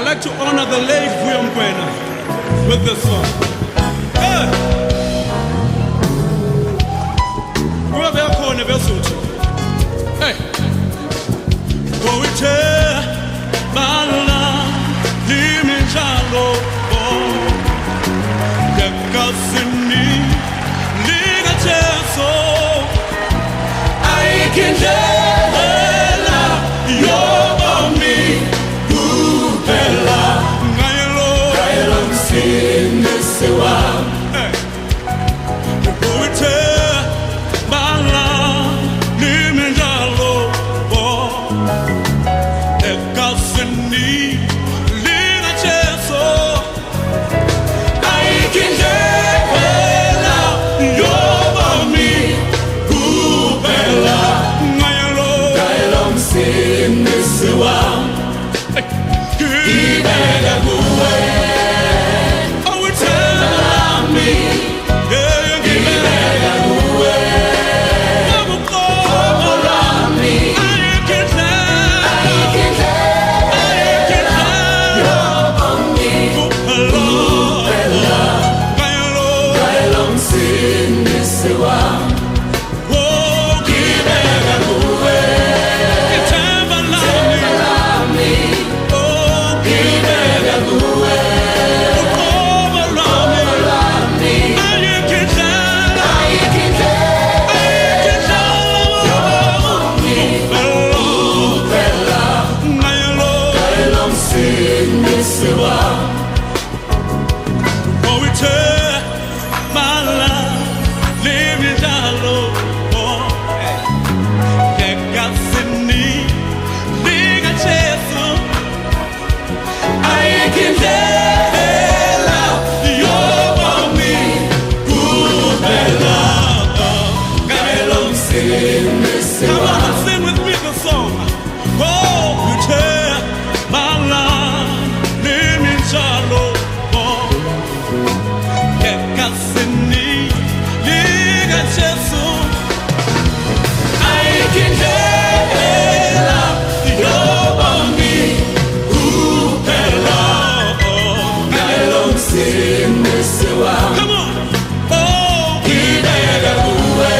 I'd like to honor the late Vuyo with this song. Hey! Hey! Go it Bala Limijalo Yakasini Liga Cheso Ayikh indlela yobomi kuphela ngayelo msindisi wami Ukuthe bala limijalo Yakasini Liga Cheso Ayikh indlela yobomi kuphela ngayelo msindisi wami Gibela kuwe awuthami Gibela kuwe Mokoena lami Ayikh indlela yobomi kuphela ngayelo msindisi wami Gibela kuwe Come on and sing with me the song. Oh, you tear my life, live in shallow. Kekasini, liga chesu. Ayikh indlela yobomi kuphela ngayelo msindisi wami. Come on. Oh, gibela kuwe.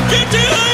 Get down!